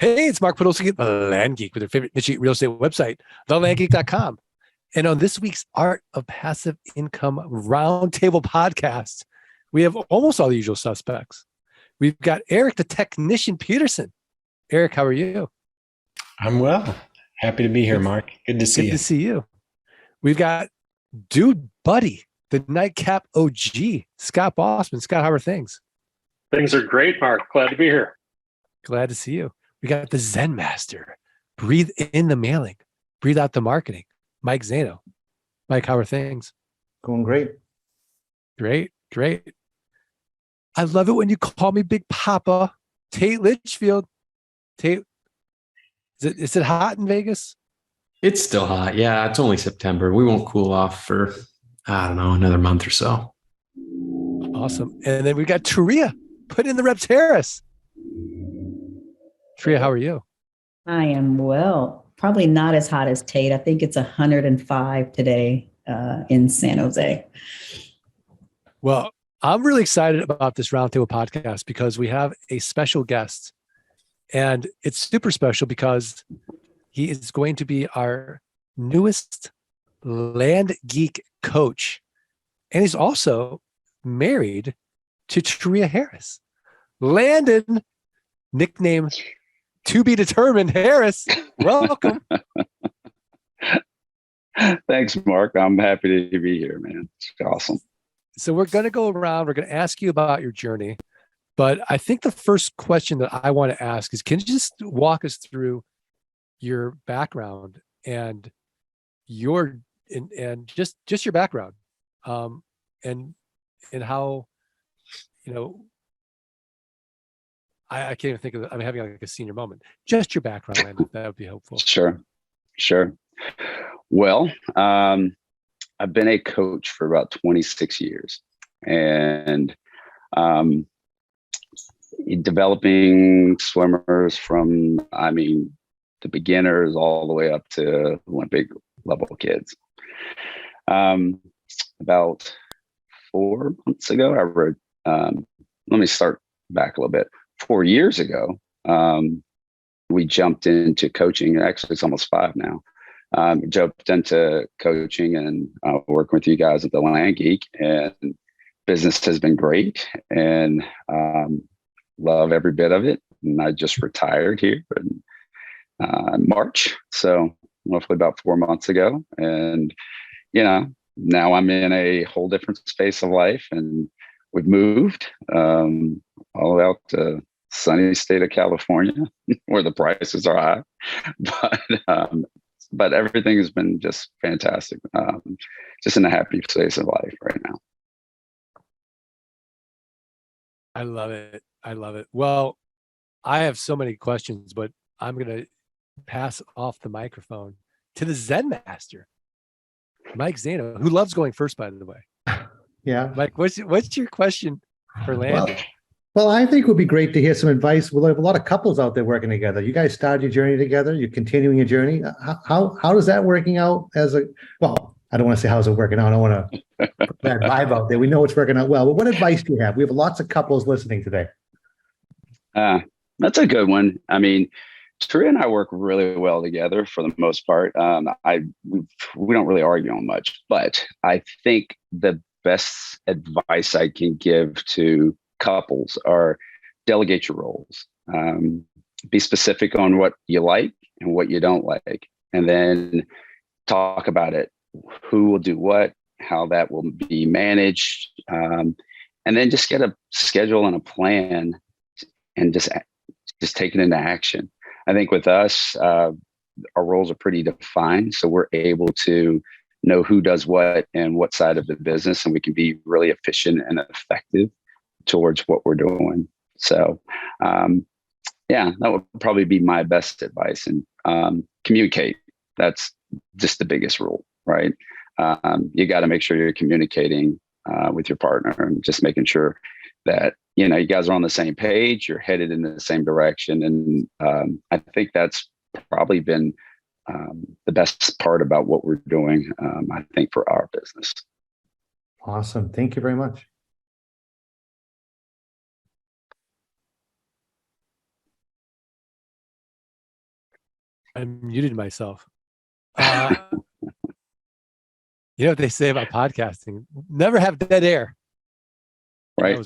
Hey, it's Mark Podolsky, the Land Geek, with your favorite niche real estate website, thelandgeek.com. And on this week's Art of Passive Income Roundtable podcast, we have almost all the usual suspects. We've got Erik, the technician Peterson. Erik, how are you? I'm well. Happy to be here, Mark. Good to see Good you. to see you. We've got Dude Buddy, the nightcap OG, Scott Bossman. Scott, how are things? Things are great, Mark. Glad to be here. Glad to see you. We got the Zen Master. Breathe in the mailing, breathe out the marketing. Mike Zaino. Mike, how are things? Going great. Great. I love it when you call me Big Papa. Tate Litchfield. Tate, is it hot in Vegas? It's still hot. Yeah, it's only September. We won't cool off for, I don't know, another month or so. Awesome. And then we got Teria. Put in the reps Harris. Teria, how are you? I am well. Probably not as hot as Tate. I think it's 105 today in San Jose. Well, I'm really excited about this Roundtable podcast because we have a special guest. And it's super special because he is going to be our newest Land Geek coach. And he's also married to Teria Harris. Landon, nickname to be determined Harris. Welcome. Thanks, Mark. I'm happy to be here, man. It's awesome. So we're going to go around. We're going to ask you about your journey. But I think the first question that I want to ask is, can you just walk us through your background and your and just your background, and how, you know, I can't even think of it. I'm having like a senior moment. Just your background, Landon, that would be helpful. Sure. Well, I've been a coach for about 26 years, and developing swimmers from, the beginners all the way up to Olympic level kids. About 4 months ago, I wrote, let me start back a little bit. 4 years ago, we jumped into coaching. Actually, it's almost 5 now. Jumped into coaching and working with you guys at the Land Geek, and business has been great, and love every bit of it. And I just retired here in March, so roughly about 4 months ago. And now I'm in a whole different space of life, and we've moved all out to sunny state of California, where the prices are high, but everything has been just fantastic. Just in a happy space of life right now. I love it. Well, I have so many questions, but I'm going to pass off the microphone to the Zen Master, Mike Zaino, who loves going first, by the way. Yeah. Mike, what's your question for Landon? Well, I think it would be great to hear some advice. We'll have a lot of couples out there working together. You guys started your journey together. You're continuing your journey. How does that working out I don't want to say how's it working out. I don't want to put that vibe out there. We know it's working out well. But what advice do you have? We have lots of couples listening today. That's a good one. Teria and I work really well together for the most part. We don't really argue on much, but I think the best advice I can give to couples are delegate your roles. Be specific on what you like and what you don't like, and then talk about it. Who will do what, how that will be managed, and then just get a schedule and a plan, and just take it into action. I think with us, our roles are pretty defined, so we're able to know who does what and what side of the business, and we can be really efficient and effective towards what we're doing. So, that would probably be my best advice. And communicate. That's just the biggest rule, right? You got to make sure you're communicating with your partner, and just making sure that you guys are on the same page, you're headed in the same direction. And I think that's probably been the best part about what we're doing, I think, for our business. Awesome. Thank you very much. I muted myself. You know what they say about podcasting? Never have dead air. Right.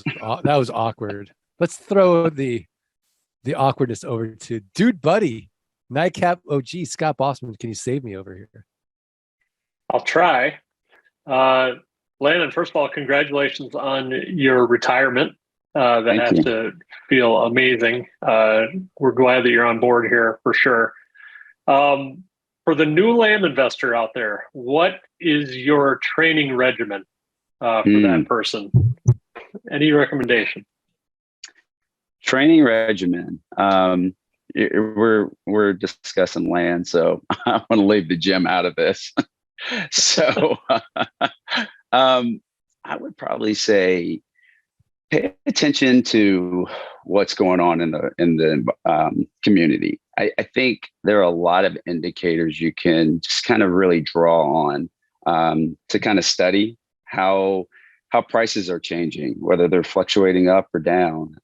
That was awkward. Let's throw the awkwardness over to Dude Buddy, Nightcap OG, Scott Bossman. Can you save me over here? I'll try. Landon, first of all, congratulations on your retirement. That Thank has you. to feel amazing. We're glad that you're on board here for sure. For the new land investor out there, what is your training regimen for that person? Any recommendation? Training regimen. We're discussing land, so I want to leave the gym out of this. So I would probably say pay attention to what's going on in the community. I think there are a lot of indicators you can just kind of really draw on to kind of study how prices are changing, whether they're fluctuating up or down.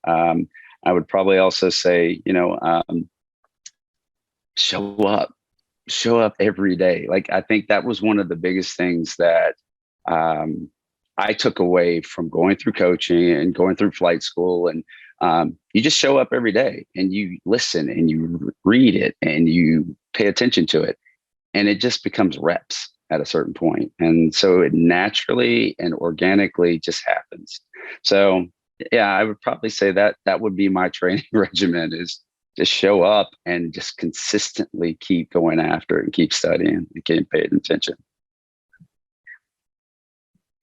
I would probably also say, show up every day. Like, I think that was one of the biggest things that I took away from going through coaching and going through flight school. And you just show up every day and you listen and you read it and you pay attention to it. And it just becomes reps at a certain point. And so it naturally and organically just happens. So yeah, I would probably say that would be my training regimen, is just show up and just consistently keep going after it and keep studying and keep paying attention.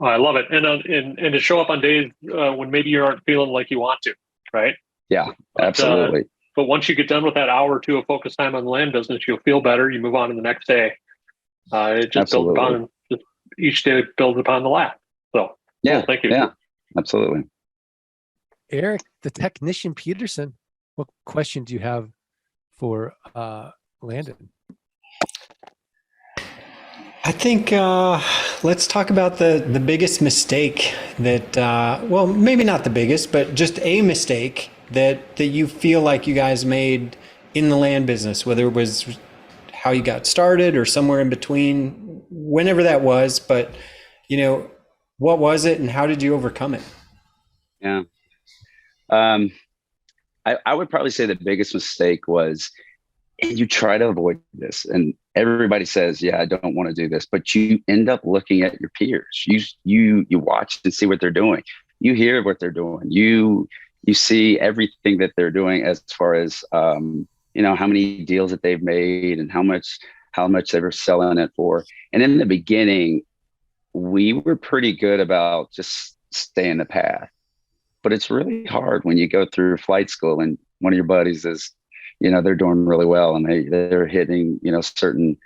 Oh, I love it. And to show up on days when maybe you aren't feeling like you want to, right? Yeah, absolutely. But once you get done with that hour or two of focus time on the land business, you'll feel better. You move on to the next day. It just builds upon, each day builds upon the last. So yeah, thank you. Yeah, absolutely. Erik, the technician Peterson, what question do you have for Landon? I think let's talk about the biggest mistake that, well, maybe not the biggest, but just a mistake that you feel like you guys made in the land business, whether it was how you got started or somewhere in between, whenever that was. But, what was it and how did you overcome it? Yeah. I would probably say the biggest mistake was, and you try to avoid this, and everybody says, yeah, I don't want to do this, but you end up looking at your peers. You watch and see what they're doing. You hear what they're doing. You see everything that they're doing as far as, how many deals that they've made and how much they were selling it for. And in the beginning, we were pretty good about just staying the path, but it's really hard when you go through flight school and one of your buddies is, they're doing really well and they're hitting, certain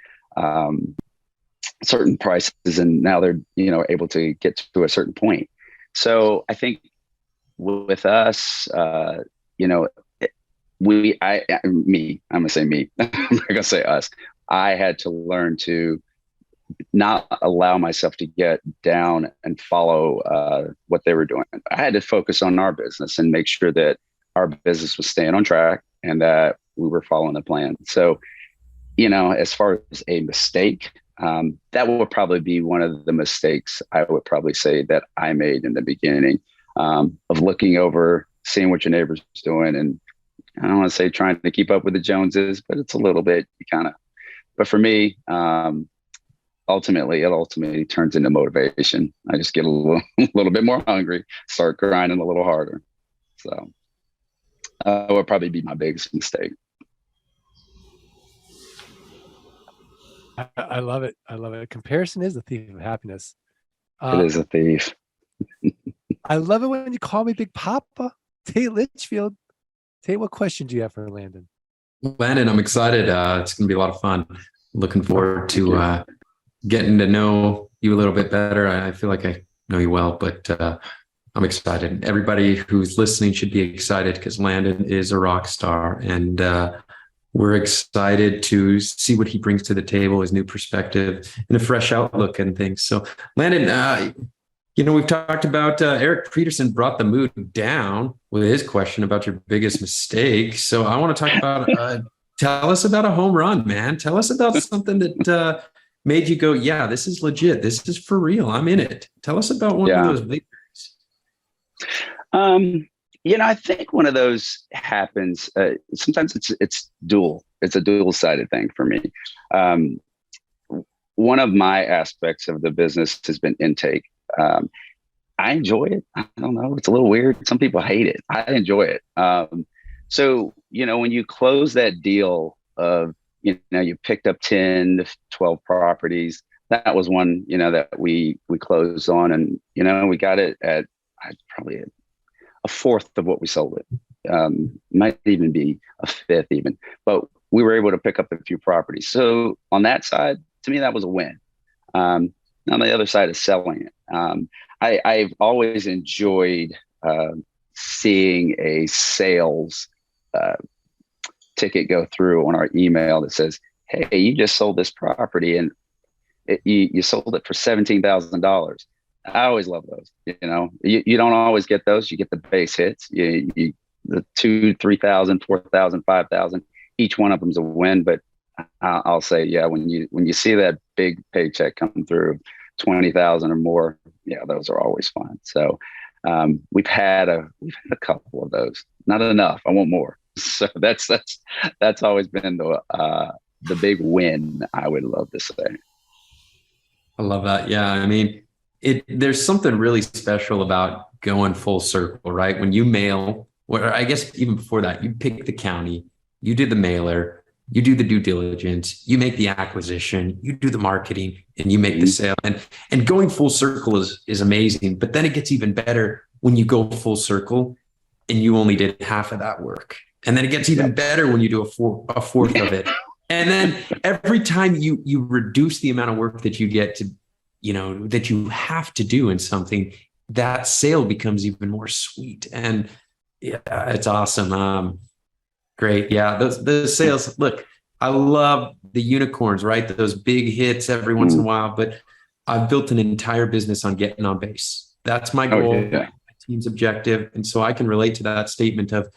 prices, and now they're, able to get to a certain point. So I think with us, I'm gonna say me, I'm not gonna say us. I had to learn to not allow myself to get down and follow what they were doing. I had to focus on our business and make sure that our business was staying on track and that we were following the plan. So, as far as a mistake, that would probably be one of the mistakes I would probably say that I made in the beginning, of looking over, seeing what your neighbor's doing. And I don't want to say trying to keep up with the Joneses, but it's a little bit, but for me, it ultimately turns into motivation. I just get a little bit more hungry, start grinding a little harder. So that would probably be my biggest mistake. I love it. I love it. Comparison is the thief of happiness. It is a thief. I love it when you call me Big Papa. Tate Litchfield. Tate, what question do you have for Landon? Landon, I'm excited. It's going to be a lot of fun. Looking forward to getting to know you a little bit better. I feel like I know you well, but I'm excited. Everybody who's listening should be excited because Landon is a rock star, and we're excited to see what he brings to the table, his new perspective and a fresh outlook and things. So Landon, we've talked about Erik Peterson brought the mood down with his question about your biggest mistake. So I want to talk about tell us about a home run, man. Tell us about something that made you go, yeah, this is legit. This is for real. I'm in it. Tell us about one of those victories. I think one of those happens. Sometimes it's dual. It's a dual-sided thing for me. One of my aspects of the business has been intake. I enjoy it. I don't know. It's a little weird. Some people hate it. I enjoy it. So, when you close that deal of, you picked up 10 to 12 properties, that was one, that we closed on, and, we got it at probably a fourth of what we sold it. Might even be a fifth even, but we were able to pick up a few properties. So on that side, to me, that was a win. On the other side is selling it. I've always enjoyed seeing a sales ticket go through on our email that says, "Hey, you just sold this property and you sold it for $17,000." I always love those. You don't always get those. You get the base hits. The 2,000, 3,000, 4,000, 5,000. Each one of them is a win. But I'll say, yeah, when you see that big paycheck come through, 20,000 or more, yeah, those are always fun. So we've had a couple of those. Not enough. I want more. So that's always been the big win, I would love to say. I love that. Yeah, I mean, there's something really special about going full circle, right? When you mail, or I guess even before that, you pick the county, you do the mailer, you do the due diligence, you make the acquisition, you do the marketing, and you make the sale. And going full circle is amazing. But then it gets even better when you go full circle and you only did half of that work. And then it gets even better when you do a fourth of it. And then every time you reduce the amount of work that you get to, that you have to do in something, that sale becomes even more sweet. And yeah, it's awesome. Great. Yeah. Those sales, look, I love the unicorns, right? Those big hits every once in a while, but I've built an entire business on getting on base. That's my goal, my team's objective. And so I can relate to that statement of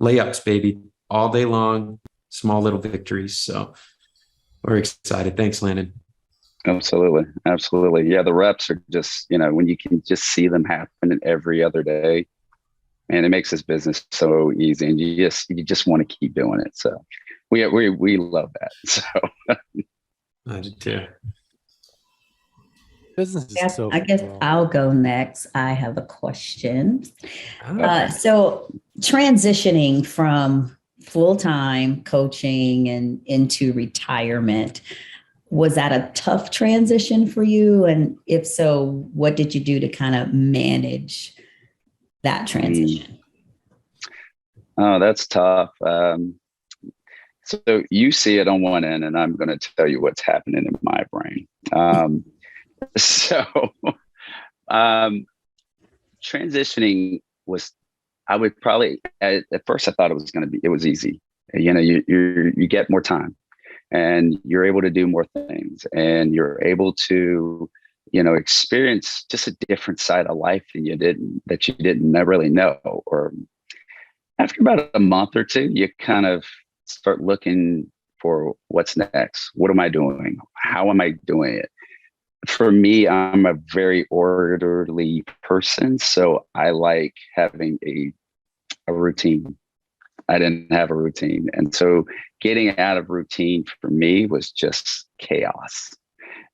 layups, baby, all day long, small little victories. So we're excited. Thanks, Landon. Absolutely. Yeah, the reps are just, when you can just see them happen every other day, and it makes this business so easy, and you just want to keep doing it. So we love that. So I do too. Business is so I guess cool. I'll go next. I have a question. So transitioning from full-time coaching and into retirement, was that a tough transition for you? And if so, what did you do to kind of manage that transition? Oh, that's tough. So you see it on one end, and I'm going to tell you what's happening in my brain. Transitioning was, I would probably, at first I thought it was easy. You get more time and you're able to do more things, and you're able to, experience just a different side of life that you didn't really know. Or after about a month or two, you kind of start looking for what's next. What am I doing? How am I doing it? For me, I'm a very orderly person, so I like having a routine. I didn't have a routine. And so getting out of routine for me was just chaos.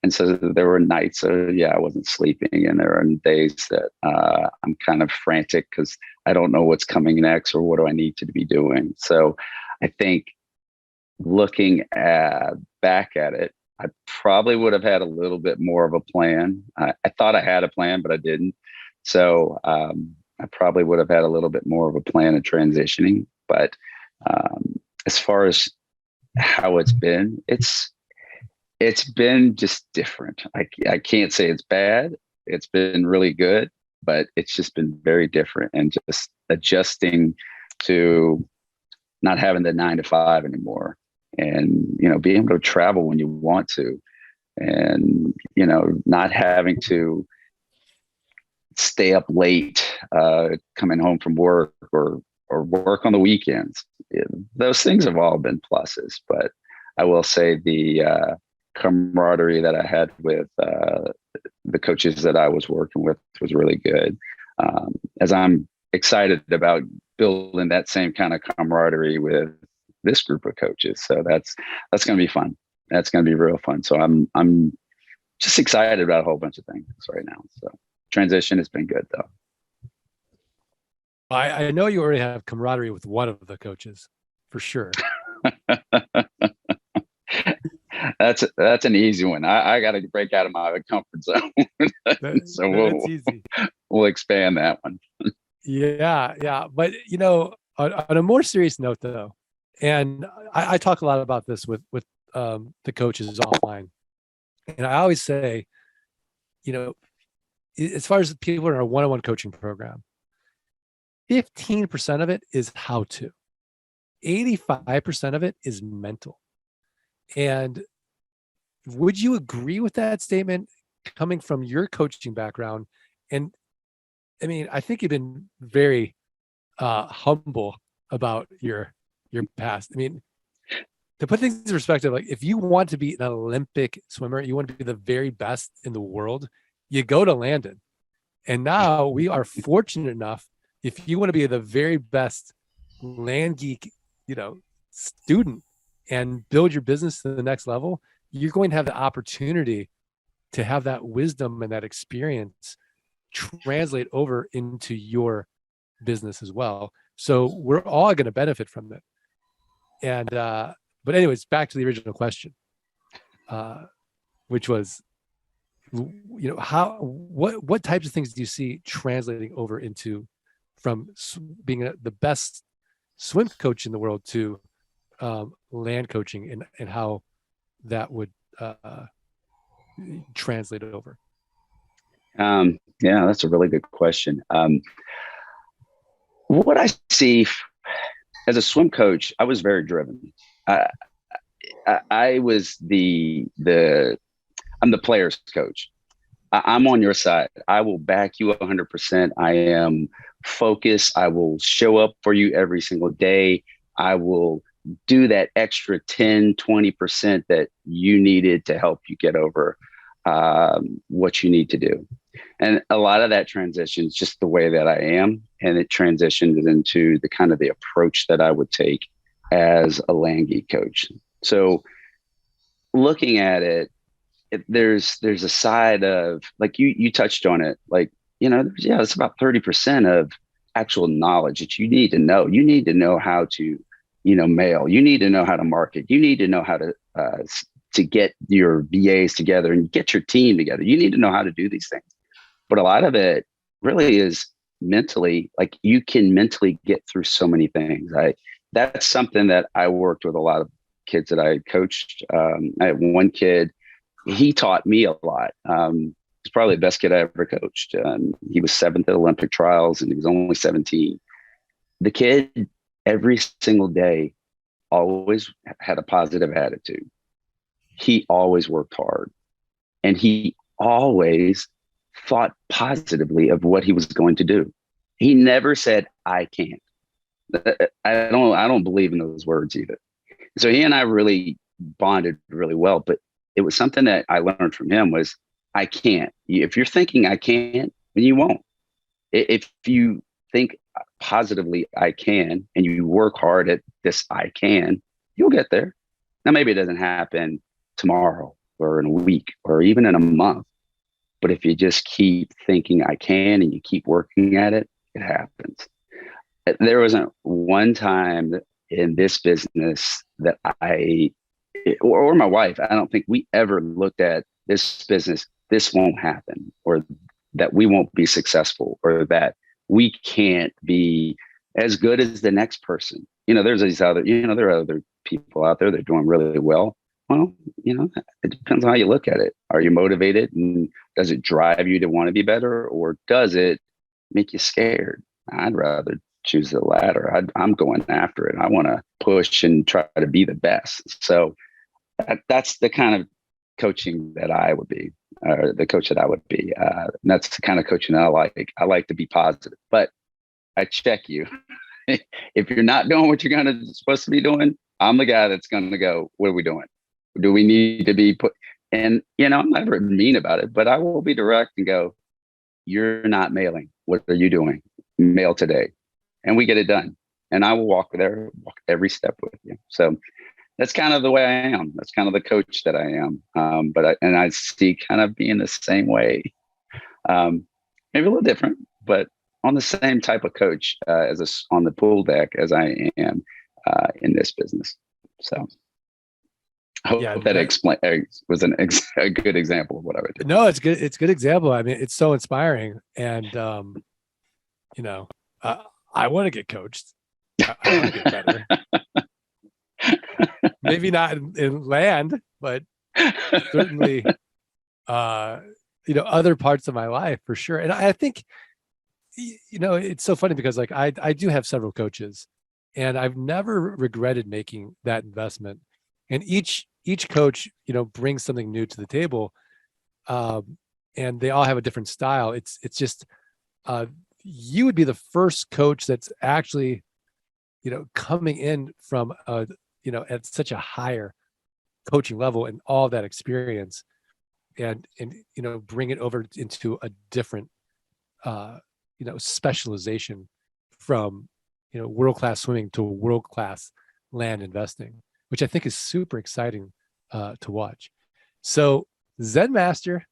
And so there were nights, I wasn't sleeping, and there are days that I'm kind of frantic because I don't know what's coming next or what do I need to be doing. So I think looking back at it, I probably would have had a little bit more of a plan. I thought I had a plan, but I didn't. So I probably would have had a little bit more of a plan of transitioning. But as far as how it's been just different. I can't say it's bad. It's been really good, but it's just been very different, and just adjusting to not having the 9 to 5 anymore, and being able to travel when you want to, and not having to stay up late coming home from work or work on the weekends. those things have all been pluses, but I will say the camaraderie that I had with the coaches that I was working with was really good. As I'm excited about building that same kind of camaraderie with this group of coaches. So that's going to be fun. That's going to be real fun. So I'm just excited about a whole bunch of things right now. So transition has been good though. I know you already have camaraderie with one of the coaches for sure. That's an easy one. I got to break out of my comfort zone. So we'll expand that one. Yeah. But on a more serious note though, and I talk a lot about this with the coaches offline, and I always say, as far as people in our one-on-one coaching program, 15% of it is how to, 85% of it is mental. And would you agree with that statement coming from your coaching background? And I mean, I think you've been very humble about your past. I mean, to put things in perspective, like if you want to be an Olympic swimmer, you want to be the very best in the world, you go to Landon. And now we are fortunate enough, if you want to be the very best Land Geek, student and build your business to the next level, you're going to have the opportunity to have that wisdom and that experience translate over into your business as well. So we're all going to benefit from it. And, but anyways, back to the original question, which was, what types of things do you see translating over into from being the best swim coach in the world to land coaching, and how that would translate it over? Yeah, that's a really good question. What I see as a swim coach, I was very driven. I was I'm the player's coach. I'm on your side. I will back you 100%. I am focused. I will show up for you every single day. I will do that extra 10, 20% that you needed to help you get over what you need to do. And a lot of that transitions just the way that I am. And it transitions into the kind of the approach that I would take as a Land Geek coach. So looking at it, there's a side of, like you touched on it, like, it's about 30% of actual knowledge that you need to know. You need to know how to, mail. You need to know how to market. You need to know how to get your VAs together and get your team together. You need to know how to do these things. But a lot of it really is mentally, like you can mentally get through so many things. That's something that I worked with a lot of kids that I coached. I had one kid, he taught me a lot. He's probably the best kid I ever coached. He was 7th at Olympic trials and he was only 17. The kid every single day always had a positive attitude. He always worked hard and he always thought positively of what he was going to do. He never said, I can't. I don't believe in those words either. So he and I really bonded really well, but it was something that I learned from him was I can't. If you're thinking I can't, then you won't. If you think positively I can, and you work hard at this I can, you'll get there. Now, maybe it doesn't happen tomorrow or in a week or even in a month. But if you just keep thinking I can and you keep working at it, it happens. There wasn't one time in this business that or my wife, I don't think we ever looked at this business, this won't happen, or that we won't be successful, or that we can't be as good as the next person. There's these other, there are other people out there that are doing really well. Well, it depends on how you look at it. Are you motivated, and does it drive you to want to be better, or does it make you scared? I'd rather choose the latter. I'm going after it. I want to push and try to be the best. So that's the kind of coaching that I would be, or the coach that I would be. And that's the kind of coaching that I like. I like to be positive, but I check you. if you're not doing what you're supposed to be doing, I'm the guy that's going to go, what are we doing? Do we need to be put? And, I'm never mean about it, but I will be direct and go, you're not mailing. What are you doing? Mail today. And we get it done. And I will walk every step with you. So that's kind of the way I am. That's kind of the coach that I am. I see kind of being the same way, maybe a little different, but on the same type of coach on the pool deck as I am in this business. So I hope that was a good example of what I would do. No, it's good. It's a good example. I mean, it's so inspiring, and I want to get coached. I want to get better. Maybe not in land, but certainly, other parts of my life for sure. And I think, it's so funny because like I do have several coaches, and I've never regretted making that investment. And each coach, brings something new to the table, and they all have a different style. It's just you would be the first coach that's actually, coming in from at such a higher coaching level and all that experience, and bring it over into a different specialization from world-class swimming to world-class land investing, which I think is super exciting to watch. So Zen Master,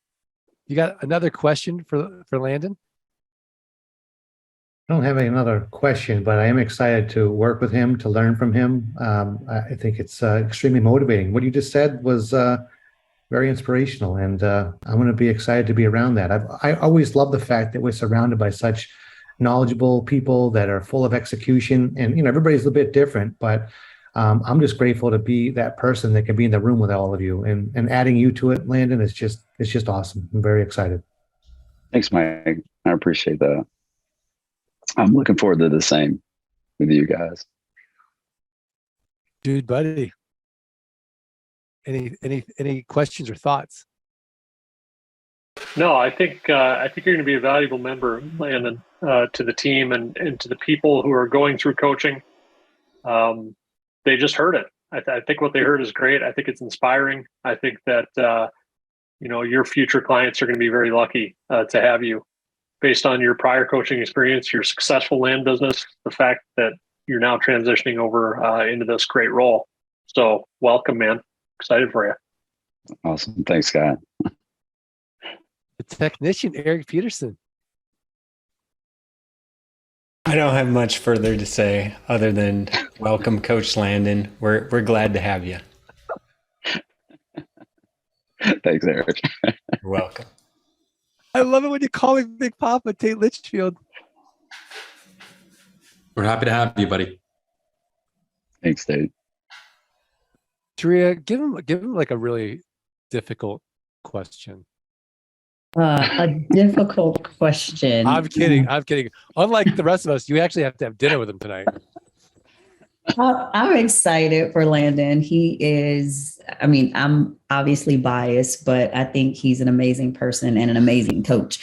you got another question for Landon? I don't have another question, but I am excited to work with him, to learn from him. I think it's extremely motivating. What you just said was very inspirational, and I'm going to be excited to be around that. I always love the fact that we're surrounded by such knowledgeable people that are full of execution, and everybody's a bit different, but I'm just grateful to be that person that can be in the room with all of you, and adding you to it, Landon, it's just awesome. I'm very excited. Thanks, Mike. I appreciate that. I'm looking forward to the same with you guys. Dude, buddy. Any questions or thoughts? No, I think you're going to be a valuable member, Landon, to the team and to the people who are going through coaching. They just heard it. I think what they heard is great. I think it's inspiring. I think that your future clients are going to be very lucky to have you, based on your prior coaching experience, your successful land business, the fact that you're now transitioning over into this great role. So welcome, man. Excited for you. Awesome. Thanks, Scott. The technician, Erik Peterson. I don't have much further to say other than welcome, Coach Landon. We're glad to have you. Thanks, Erik. You're welcome. I love it when you call me Big Papa, Tate Litchfield. We're happy to have you, buddy. Thanks, Tate. Teria, give him like a really difficult question. A difficult question. I'm kidding. Unlike the rest of us, you actually have to have dinner with him tonight. I'm excited for Landon. He is, I'm obviously biased, but I think he's an amazing person and an amazing coach.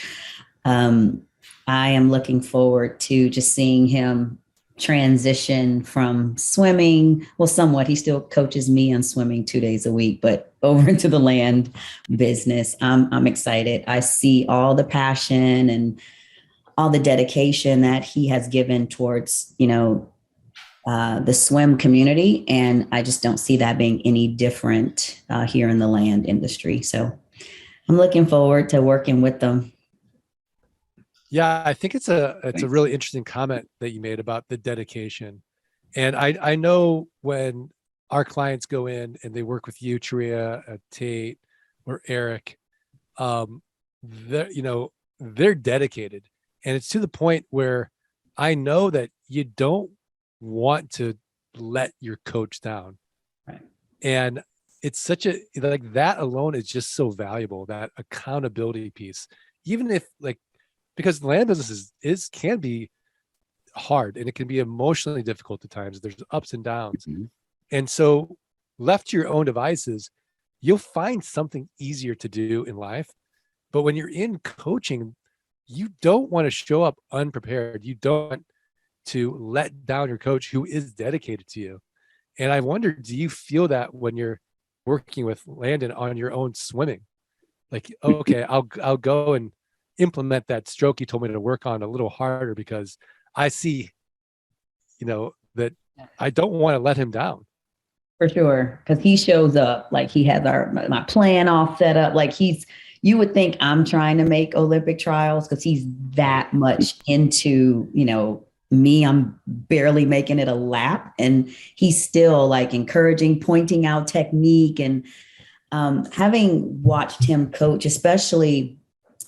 I am looking forward to just seeing him transition from swimming. Well, somewhat, he still coaches me on swimming 2 days a week, but over into the land business. I'm excited. I see all the passion and all the dedication that he has given towards, the swim community. And I just don't see that being any different here in the land industry. So I'm looking forward to working with them. Yeah, I think it's a really interesting comment that you made about the dedication. And I know when our clients go in and they work with you, Teria, Tate, or Erik, they're dedicated. And it's to the point where I know that you don't want to let your coach down. Right. And it's such that alone is just so valuable, that accountability piece. Even if because the land business can be hard, and it can be emotionally difficult at times. There's ups and downs. Mm-hmm. And so left to your own devices, you'll find something easier to do in life. But when you're in coaching, you don't want to show up unprepared. You don't, to let down your coach who is dedicated to you. And I wonder, do you feel that when you're working with Landon on your own swimming? Like, okay, I'll go and implement that stroke he told me to work on a little harder because I see, that I don't want to let him down. For sure, because he shows up like he has my plan all set up. Like you would think I'm trying to make Olympic trials because he's that much into, me. I'm barely making it a lap, and he's still like encouraging, pointing out technique. And having watched him coach, especially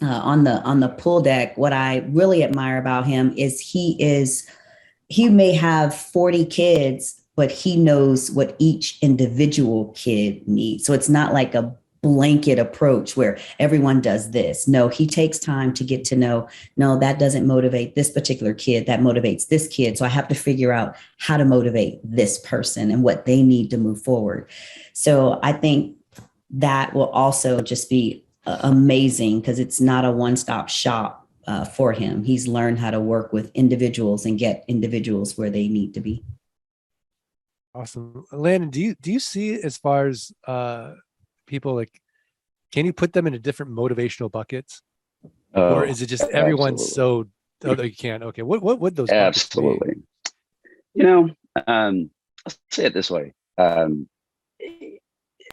on the pool deck, what I really admire about him is he may have 40 kids, but he knows what each individual kid needs. So it's not like a blanket approach where everyone does this. No, he takes time to get to know, no, that doesn't motivate this particular kid. That motivates this kid. So I have to figure out how to motivate this person and what they need to move forward. So I think that will also just be amazing because it's not a one-stop shop for him. He's learned how to work with individuals and get individuals where they need to be. Awesome. Landon, do you see as far as people, like, can you put them into different motivational buckets? Or is it just everyone's so, you can't? Okay. What would those buckets be? Absolutely. I'll say it this way.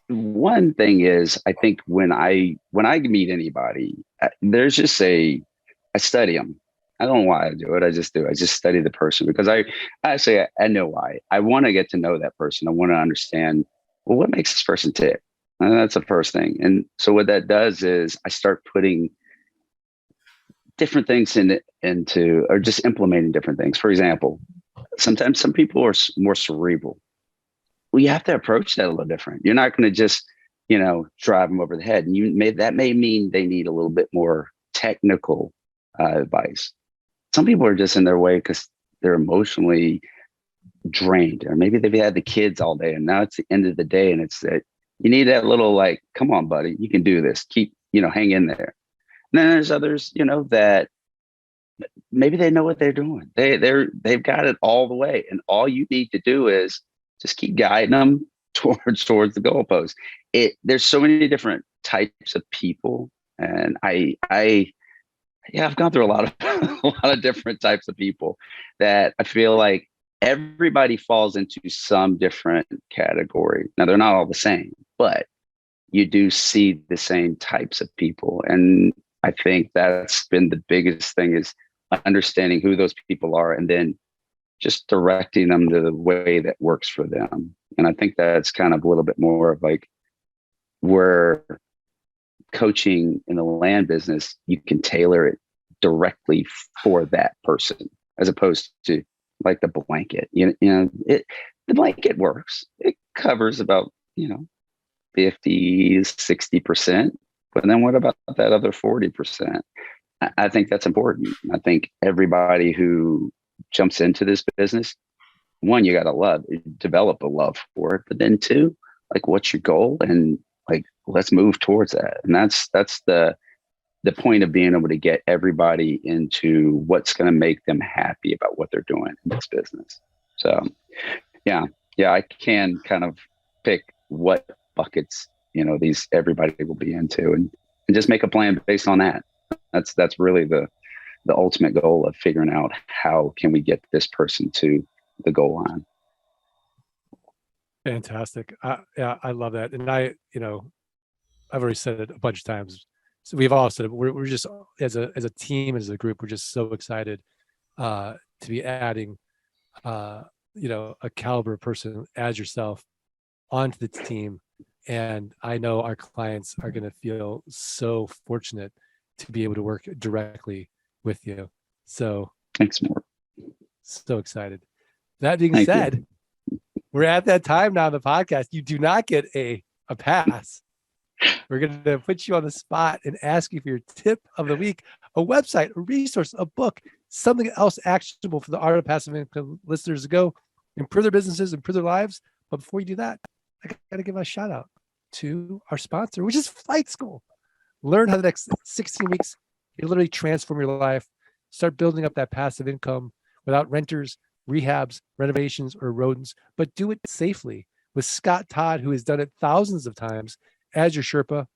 One thing is, I think when I meet anybody, there's just I study them. I don't know why I do it. I just do. I just study the person because I know why. I want to get to know that person. I want to understand, well, what makes this person tick? And that's the first thing. And so what that does is I start putting different things into, or just implementing different things. For example, sometimes some people are more cerebral. Well, you have to approach that a little different. You're not going to just, drive them over the head. And that may mean they need a little bit more technical advice. Some people are just in their way because they're emotionally drained, or maybe they've had the kids all day and now it's the end of the day and it's that you need that little, like, come on, buddy, you can do this. Keep, hang in there. And then there's others, that maybe they know what they're doing. They've got it all the way. And all you need to do is just keep guiding them towards the goalpost. There's so many different types of people. And I've gone through a lot of different types of people that I feel like everybody falls into some different category. Now, they're not all the same, but you do see the same types of people. And I think that's been the biggest thing, is understanding who those people are and then just directing them to the way that works for them. And I think that's kind of a little bit more of like where coaching in the land business, you can tailor it directly for that person, as opposed to like the blanket. The blanket works. It covers about 50, 60%. But then what about that other 40%? I think that's important. I think everybody who jumps into this business, one, you got to develop a love for it. But then two, like, what's your goal? And like, let's move towards that. And that's the point of being able to get everybody into what's going to make them happy about what they're doing in this business. So yeah, I can kind of pick what buckets, everybody will be into and just make a plan based on that. That's really the ultimate goal of figuring out how can we get this person to the goal line. Fantastic. Yeah, I love that. And I've already said it a bunch of times. So we've all said it. We're just, as a team, as a group, we're just so excited to be adding, a caliber person as yourself onto the team. And I know our clients are going to feel so fortunate to be able to work directly with you. So thanks, Mark. So excited. That being said, we're at that time now in the podcast. You do not get a pass. We're going to put you on the spot and ask you for your tip of the week, a website, a resource, a book, something else actionable for the Art of Passive Income listeners to go improve their businesses, improve their lives. But before you do that, I got to give a shout out to our sponsor, which is Flight School. Learn how the next 16 weeks, you literally transform your life, start building up that passive income, without renters, rehabs, renovations, or rodents, but do it safely with Scott Todd, who has done it thousands of times as your Sherpa.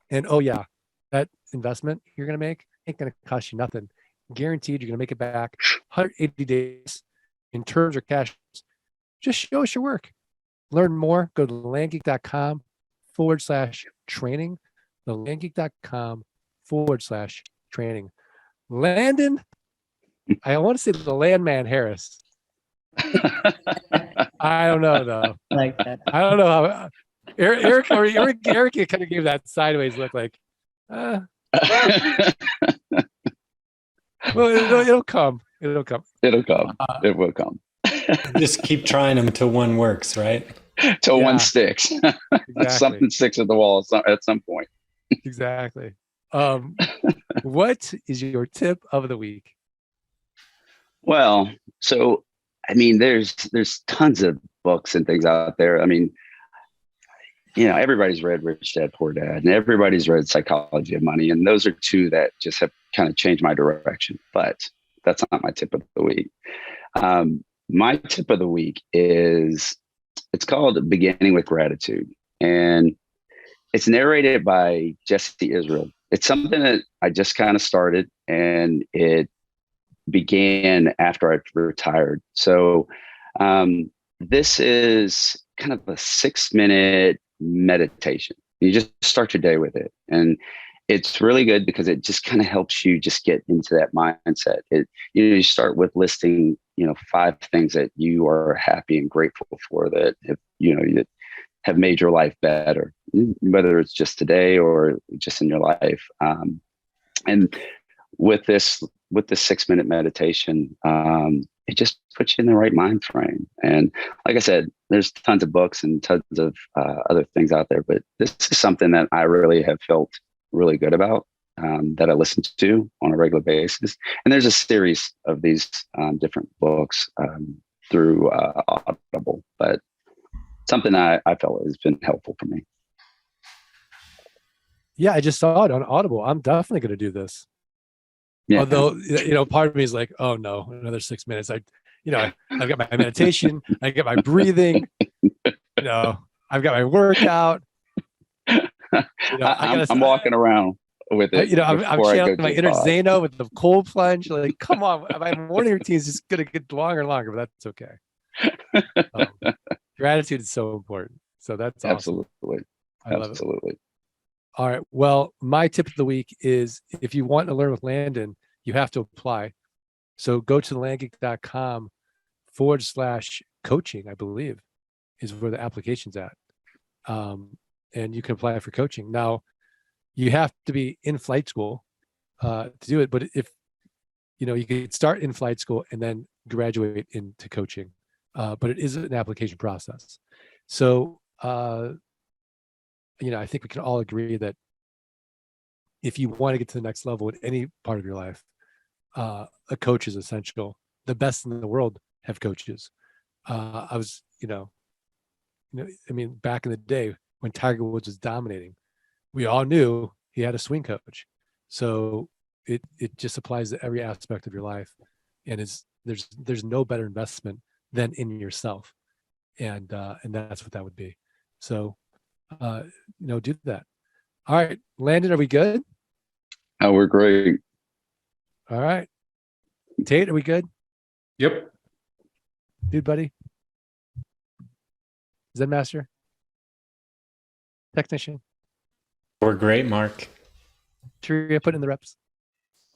And oh yeah, that investment you're going to make ain't going to cost you nothing. Guaranteed you're going to make it back 180 days in terms or cash. Just show us your work. Learn more. Go to landgeek.com/training. The landgeek.com/training. Landon, I want to say the Landman Harris. I don't know though. Like that. I don't know how Eric kind of gave that sideways look like, well, it'll come. It'll come. It'll come. It will come. Just keep trying them until one works, right? Till Yeah. one sticks. Exactly. Something sticks at the wall at some point. Exactly. What is your tip of the week? Well, so I mean, there's tons of books and things out there. I mean, everybody's read Rich Dad Poor Dad, and everybody's read Psychology of Money, and those are two that just have kind of changed my direction. But that's not my tip of the week. My tip of the week it's called Beginning with Gratitude, and it's narrated by Jesse Israel. It's something that I just kind of started, and it began after I retired. So this is kind of a 6-minute meditation. You just start your day with it. And it's really good because it just kind of helps you just get into that mindset. You start with listing, 5 things that you are happy and grateful for that have made your life better, whether it's just today or just in your life. And with this 6-minute meditation, it just puts you in the right mind frame. And like I said, there's tons of books and tons of other things out there, but this is something that I really have felt really good about, that I listen to on a regular basis. And there's a series of these different books through Audible, but something I felt has been helpful for me. Yeah, I just saw it on Audible. I'm definitely going to do this. Yeah. Although, part of me is like, oh no, another 6 minutes. I've got my meditation, I got my breathing, I've got my workout. I'm walking around with it. I'm channeling my inner Zaino with the cold plunge. Like, come on, my morning routine is just going to get longer and longer, but that's okay. Gratitude is so important. So that's awesome. Absolutely. All right. Well, my tip of the week is if you want to learn with Landon, you have to apply. So go to landgeek.com/coaching, I believe, is where the application's at. And you can apply for coaching. Now, you have to be in flight school to do it. But if, you could start in flight school and then graduate into coaching. But it is an application process. So, I think we can all agree that if you want to get to the next level in any part of your life, a coach is essential. The best in the world have coaches. I was, back in the day when Tiger Woods was dominating, we all knew he had a swing coach. So it just applies to every aspect of your life, and there's no better investment than in yourself, and that's what that would be. So. Do that. All right, Landon, are we good? Oh, we're great. All right. Tate, are we good? Yep. Dude, buddy. Zen master. Technician. We're great, Mark. Teria, put in the reps.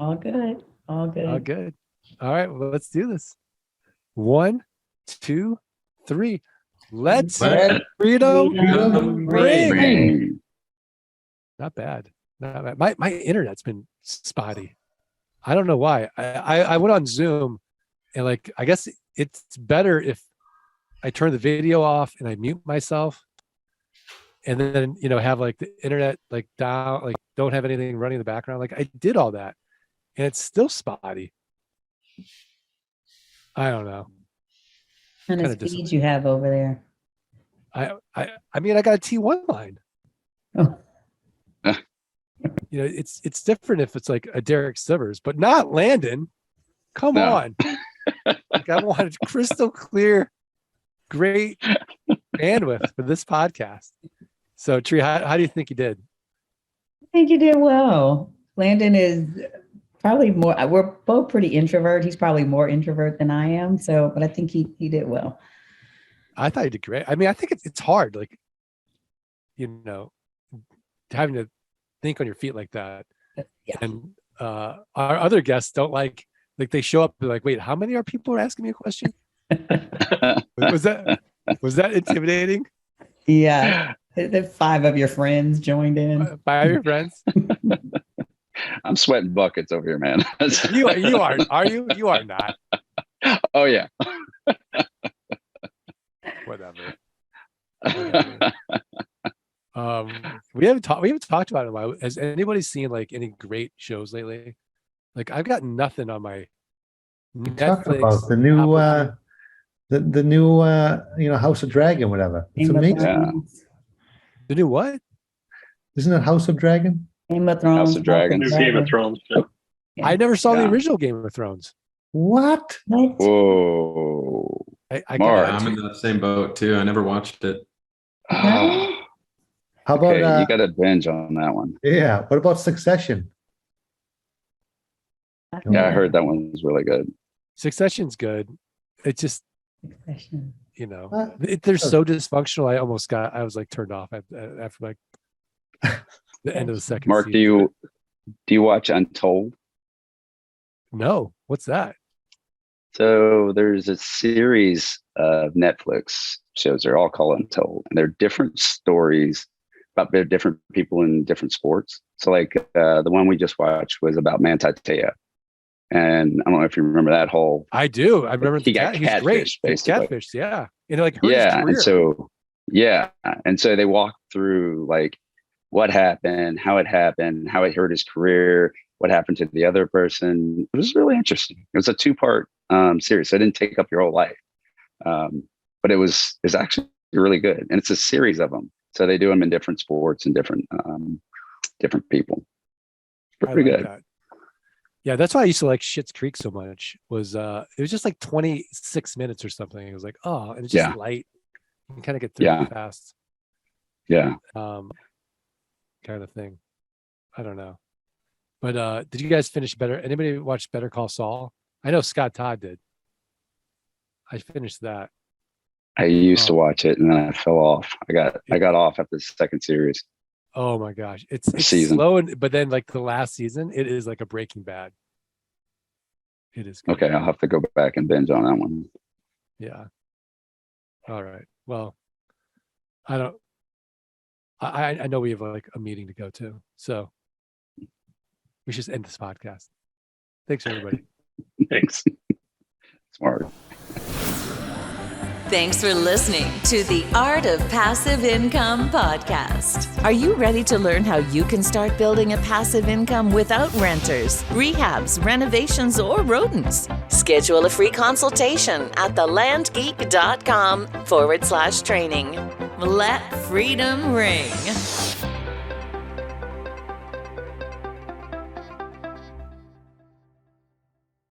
All good. All good. All right, well, let's do this. 1, 2, 3. Let's freedom ring. Not bad. My internet's been spotty. I don't know why. I went on Zoom, and I guess it's better if I turn the video off and I mute myself, and then have the internet down, don't have anything running in the background. I did all that, and it's still spotty. I don't know. What kind of speed you have over there? I got a T1 line. Oh. It's different if it's a Derek Sivers, but not Landon. Come on. Like I wanted crystal clear, great bandwidth for this podcast. So, Tree, how do you think you did? I think you did well. Landon is probably more, we're both pretty introvert. He's probably more introvert than I am. So, but I think he did well. I thought you did great. I mean, I think it's hard, like, having to think on your feet like that. Yeah. And our other guests don't like they show up, they're like, wait, how many people are asking me a question? Was that intimidating? Yeah. The 5 of your friends joined in. 5 of your friends? I'm sweating buckets over here, man. You aren't, are you? You are not. Oh yeah. Whatever. We haven't talked about it in a while. Has anybody seen like any great shows lately? Like I've got nothing on my Talk Netflix. about the new the new House of Dragon, whatever. It's Game of amazing. Thrones. The new what? Isn't it House of Dragon? Game of Thrones. House of Dragons. New Game of Thrones. Yeah. Yeah. I never saw the Yeah. original Game of Thrones. What? What? Whoa. I Mark, I'm in that same boat too. I never watched it. Oh, How about okay, you got to binge on that one. yeah? What about Succession? Yeah, I heard that one was really good. Succession's good. It's just Succession. they're so dysfunctional. I was like turned off after like the end of the second Mark, season. do you watch Untold? No, what's that? So there's a series of Netflix shows. They're all called Untold, and they're different stories about different people in different sports. So like the one we just watched was about Manti Te'o. And I don't know if you remember that whole. I do. I remember He got he's great. catfished, He's basically. catfished, yeah. And like hurt his Yeah, career. and so they walked through like what happened, how it hurt his career, what happened to the other person. It was really interesting. It was a 2-part series, so it didn't take up your whole life, but it's actually really good, and it's a series of them. So they do them in different sports and different people. Pretty like good. that. Yeah, that's why I used to like Schitt's Creek so much. Was it was just like 26 minutes or something. It was like, oh, and it's just light. You can kind of get through it fast. Yeah. Kind of thing. I don't know. But did you guys finish anybody watch Better Call Saul? I know Scott Todd did. I finished that. I used to watch it, and then I fell off. I got off after the second series. Oh my gosh. It's season. slow, but then like the last season, it is like a Breaking Bad. It is good. Okay, I'll have to go back and binge on that one. Yeah. All right. Well, I know we have like a meeting to go to, so we should end this podcast. Thanks, everybody. Thanks. Smart. Thanks for listening to the Art of Passive Income podcast. Are you ready to learn how you can start building a passive income without renters, rehabs, renovations, or rodents? Schedule a free consultation at thelandgeek.com/training. Let freedom ring.